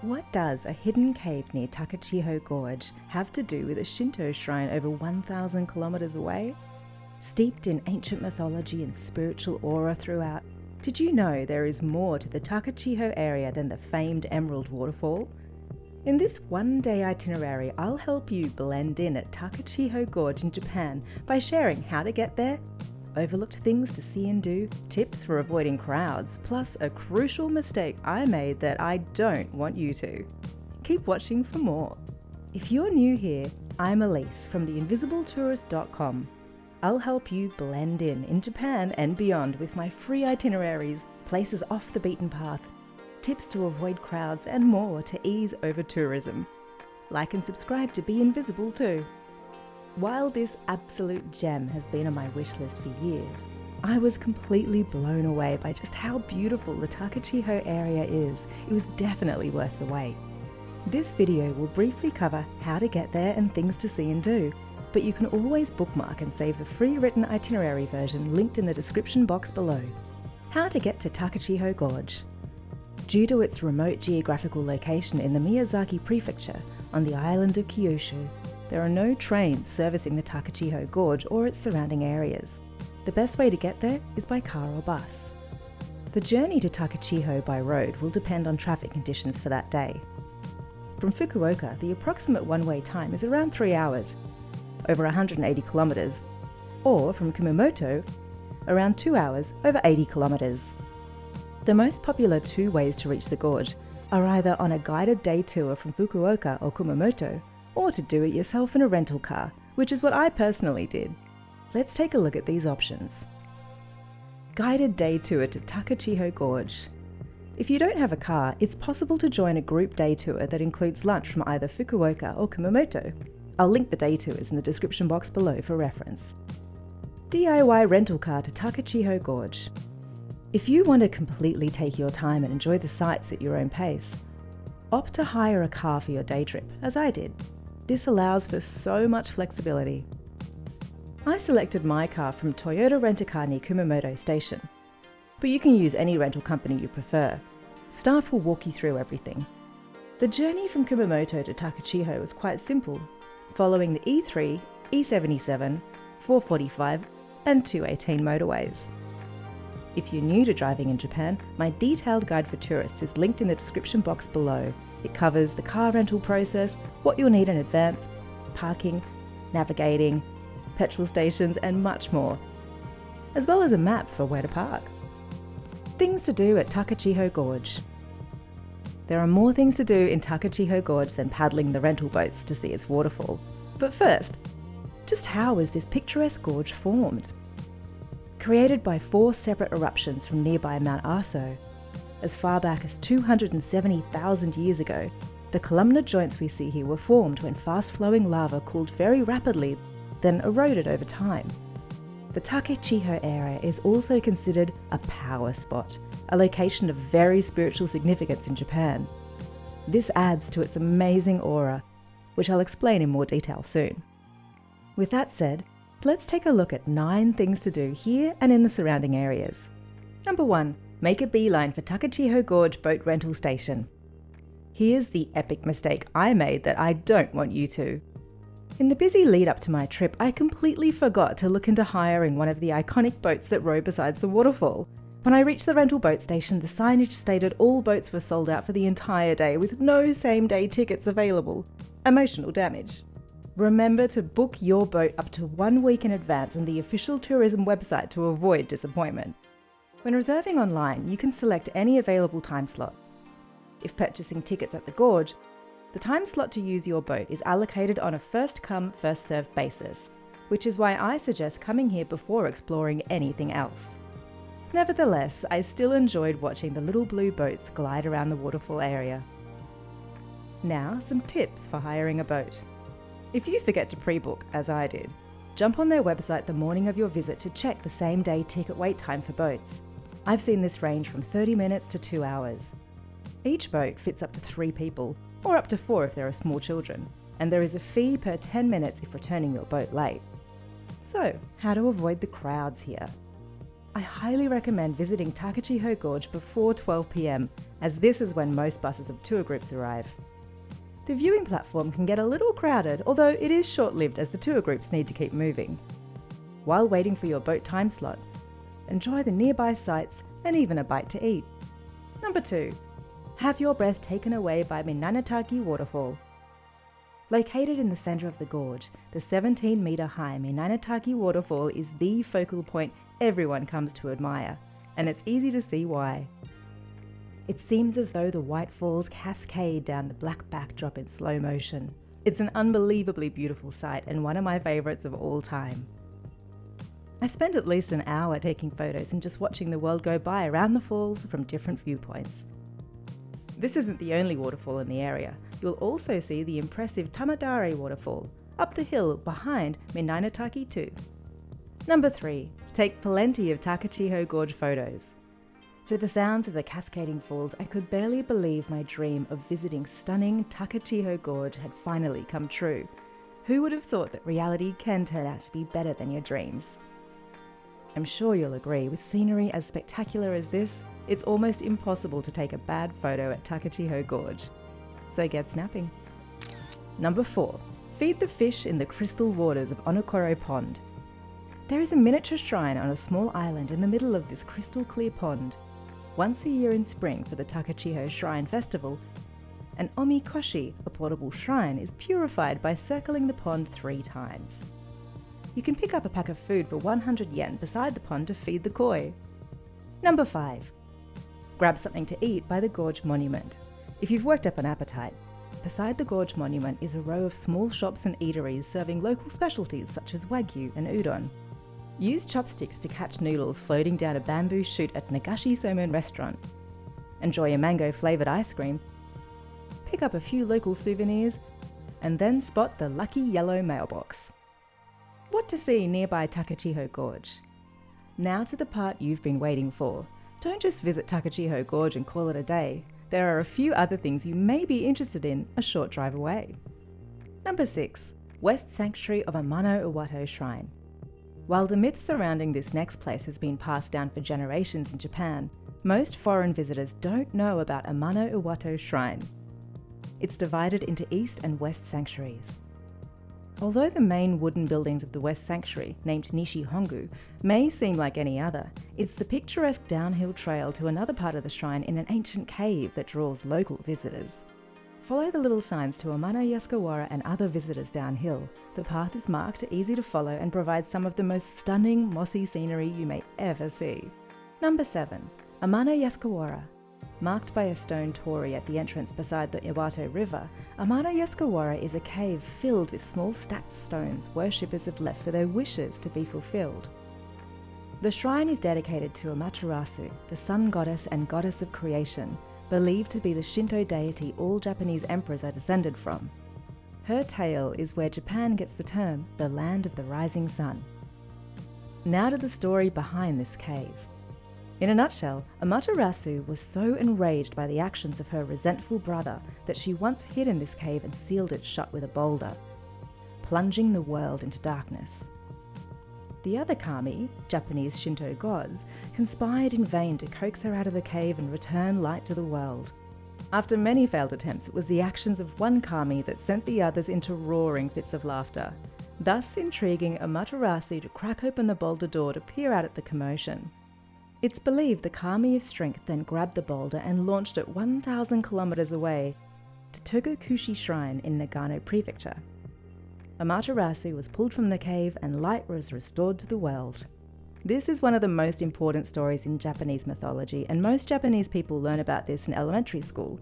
What does a hidden cave near Takachiho Gorge have to do with a Shinto shrine over 1,000 kilometers away? Steeped in ancient mythology and spiritual aura throughout, did you know there is more to the Takachiho area than the famed Emerald Waterfall? In this one-day itinerary, I'll help you blend in at Takachiho Gorge in Japan by sharing how to get there, overlooked things to see and do, tips for avoiding crowds, plus a crucial mistake I made that I don't want you to. Keep watching for more. If you're new here, I'm Elise from theinvisibleTourist.com. I'll help you blend in Japan and beyond with my free itineraries, places off the beaten path, tips to avoid crowds, and more to ease over tourism. Like and subscribe to Be Invisible too. While this absolute gem has been on my wish list for years, I was completely blown away by just how beautiful the Takachiho area is. It was definitely worth the wait. This video will briefly cover how to get there and things to see and do, but you can always bookmark and save the free written itinerary version linked in the description box below. How to get to Takachiho Gorge. Due to its remote geographical location in the Miyazaki prefecture on the island of Kyushu, there are no trains servicing the Takachiho Gorge or its surrounding areas. The best way to get there is by car or bus. The journey to Takachiho by road will depend on traffic conditions for that day. From Fukuoka, the approximate one-way time is around 3 hours, over 180 kilometers, or from Kumamoto, around 2 hours, over 80 kilometers. The most popular two ways to reach the gorge are either on a guided day tour from Fukuoka or Kumamoto, or to do it yourself in a rental car, which is what I personally did. Let's take a look at these options. Guided day tour to Takachiho Gorge. If you don't have a car, it's possible to join a group day tour that includes lunch from either Fukuoka or Kumamoto. I'll link the day tours in the description box below for reference. DIY rental car to Takachiho Gorge. If you want to completely take your time and enjoy the sights at your own pace, opt to hire a car for your day trip, as I did. This allows for so much flexibility. I selected my car from Toyota Rent-A-Car near Kumamoto Station, but you can use any rental company you prefer. Staff will walk you through everything. The journey from Kumamoto to Takachiho was quite simple, following the E3, E77, 445 and 218 motorways. If you're new to driving in Japan, my detailed guide for tourists is linked in the description box below. It covers the car rental process, what you'll need in advance, parking, navigating, petrol stations, and much more, as well as a map for where to park. Things to do at Takachiho Gorge. There are more things to do in Takachiho Gorge than paddling the rental boats to see its waterfall. But first, just how is this picturesque gorge formed? Created by 4 separate eruptions from nearby Mount Aso, as far back as 270,000 years ago, the columnar joints we see here were formed when fast-flowing lava cooled very rapidly, then eroded over time. The Takachiho area is also considered a power spot, a location of very spiritual significance in Japan. This adds to its amazing aura, which I'll explain in more detail soon. With that said, let's take a look at 9 things to do here and in the surrounding areas. Number 1. Make a beeline for Takachiho Gorge Boat Rental Station. Here's the epic mistake I made that I don't want you to. In the busy lead up to my trip, I completely forgot to look into hiring one of the iconic boats that row beside the waterfall. When I reached the rental boat station, the signage stated all boats were sold out for the entire day with no same-day tickets available. Emotional damage. Remember to book your boat up to 1 week in advance on the official tourism website to avoid disappointment. When reserving online, you can select any available time slot. If purchasing tickets at the gorge, the time slot to use your boat is allocated on a first-come, first-served basis, which is why I suggest coming here before exploring anything else. Nevertheless, I still enjoyed watching the little blue boats glide around the waterfall area. Now, some tips for hiring a boat. If you forget to pre-book, as I did, jump on their website the morning of your visit to check the same-day ticket wait time for boats. I've seen this range from 30 minutes to 2 hours. Each boat fits up to 3 people, or up to 4 if there are small children, and there is a fee per 10 minutes if returning your boat late. So, how to avoid the crowds here? I highly recommend visiting Takachiho Gorge before 12 PM, as this is when most buses of tour groups arrive. The viewing platform can get a little crowded, although it is short-lived as the tour groups need to keep moving. While waiting for your boat time slot, enjoy the nearby sights and even a bite to eat. Number 2. Have your breath taken away by Minanataki Waterfall. Located in the centre of the gorge, the 17-metre-high Minanataki Waterfall is the focal point everyone comes to admire, and it's easy to see why. It seems as though the white falls cascade down the black backdrop in slow motion. It's an unbelievably beautiful sight and one of my favourites of all time. I spent at least an hour taking photos and just watching the world go by around the falls from different viewpoints. This isn't the only waterfall in the area. You'll also see the impressive Tamadare waterfall, up the hill behind Minanataki too. Number 3. Take plenty of Takachiho Gorge photos. To the sounds of the cascading falls, I could barely believe my dream of visiting stunning Takachiho Gorge had finally come true. Who would have thought that reality can turn out to be better than your dreams? I'm sure you'll agree, with scenery as spectacular as this, it's almost impossible to take a bad photo at Takachiho Gorge. So get snapping. Number 4. Feed the fish in the crystal waters of Onokoro Pond. There is a miniature shrine on a small island in the middle of this crystal clear pond. Once a year in spring for the Takachiho Shrine Festival, an omikoshi, a portable shrine, is purified by circling the pond 3 times. You can pick up a pack of food for 100 yen beside the pond to feed the koi. Number 5. Grab something to eat by the Gorge Monument. If you've worked up an appetite, beside the Gorge Monument is a row of small shops and eateries serving local specialties such as wagyu and udon. Use chopsticks to catch noodles floating down a bamboo chute at Nagashi Somen restaurant. Enjoy a mango-flavoured ice cream, pick up a few local souvenirs, and then spot the lucky yellow mailbox. What to see nearby Takachiho Gorge? Now to the part you've been waiting for. Don't just visit Takachiho Gorge and call it a day. There are a few other things you may be interested in a short drive away. Number 6. West Sanctuary of Amano Iwato Shrine. While the myth surrounding this next place has been passed down for generations in Japan, most foreign visitors don't know about Amano Iwato Shrine. It's divided into East and West sanctuaries. Although the main wooden buildings of the West Sanctuary, named Nishi Hongu, may seem like any other, it's the picturesque downhill trail to another part of the shrine in an ancient cave that draws local visitors. Follow the little signs to Amano Yasukawara and other visitors downhill. The path is marked, easy to follow, and provides some of the most stunning mossy scenery you may ever see. Number 7. Amano Yasukawara. Marked by a stone torii at the entrance beside the Iwato River, Amano Yasukawara is a cave filled with small stacked stones worshippers have left for their wishes to be fulfilled. The shrine is dedicated to Amaterasu, the sun goddess and goddess of creation, believed to be the Shinto deity all Japanese emperors are descended from. Her tale is where Japan gets the term, the land of the rising sun. Now to the story behind this cave. In a nutshell, Amaterasu was so enraged by the actions of her resentful brother that she once hid in this cave and sealed it shut with a boulder, plunging the world into darkness. The other kami, Japanese Shinto gods, conspired in vain to coax her out of the cave and return light to the world. After many failed attempts, it was the actions of one kami that sent the others into roaring fits of laughter, thus intriguing Amaterasu to crack open the boulder door to peer out at the commotion. It's believed the kami of strength then grabbed the boulder and launched it 1,000 kilometers away to Togokushi Shrine in Nagano Prefecture. Amaterasu was pulled from the cave and light was restored to the world. This is one of the most important stories in Japanese mythology, and most Japanese people learn about this in elementary school.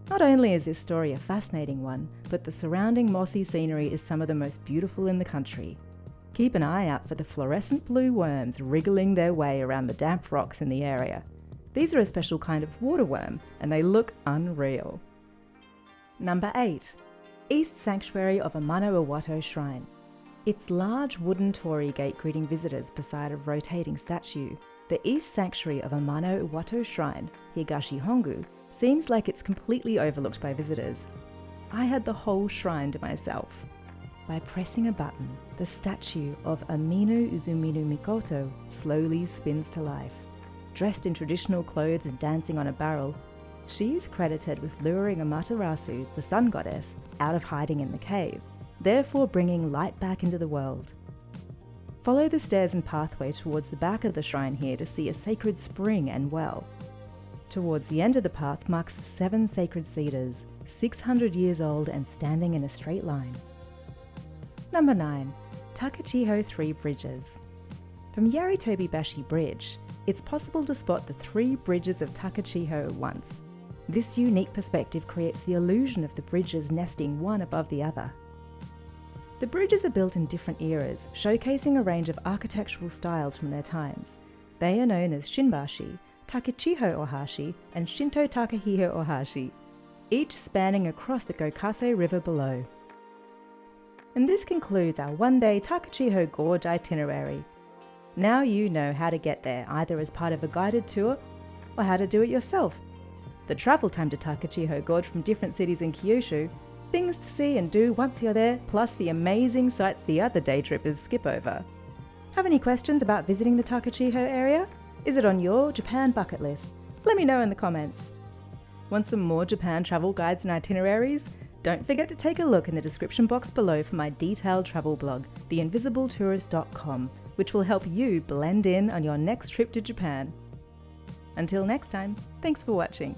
Not only is this story a fascinating one, but the surrounding mossy scenery is some of the most beautiful in the country. Keep an eye out for the fluorescent blue worms wriggling their way around the damp rocks in the area. These are a special kind of water worm, and they look unreal. Number 8. East Sanctuary of Amano Iwato Shrine. Its large wooden torii gate greeting visitors beside a rotating statue, the East Sanctuary of Amano Iwato Shrine, Higashi Hongu, seems like it's completely overlooked by visitors. I had the whole shrine to myself. By pressing a button, the statue of Aminu Uzuminu Mikoto slowly spins to life. Dressed in traditional clothes and dancing on a barrel, She is credited with luring Amaterasu, the sun goddess, out of hiding in the cave, therefore bringing light back into the world. Follow the stairs and pathway towards the back of the shrine here to see a sacred spring and well. Towards the end of the path marks the 7 sacred cedars, 600 years old and standing in a straight line. Number 9. Takachiho 3 Bridges. From Yaritobi-bashi Bridge, it's possible to spot the 3 bridges of Takachiho at once. This unique perspective creates the illusion of the bridges nesting one above the other. The bridges are built in different eras, showcasing a range of architectural styles from their times. They are known as Shinbashi, Takachiho Ohashi, and Shinto Takachiho Ohashi, each spanning across the Gokase River below. And this concludes our one-day Takachiho Gorge itinerary. Now you know how to get there, either as part of a guided tour or how to do it yourself. The travel time to Takachiho Gorge from different cities in Kyushu, things to see and do once you're there, plus the amazing sights the other day trippers skip over. Have any questions about visiting the Takachiho area? Is it on your Japan bucket list? Let me know in the comments. Want some more Japan travel guides and itineraries? Don't forget to take a look in the description box below for my detailed travel blog, theinvisibleTourist.com, which will help you blend in on your next trip to Japan. Until next time, thanks for watching.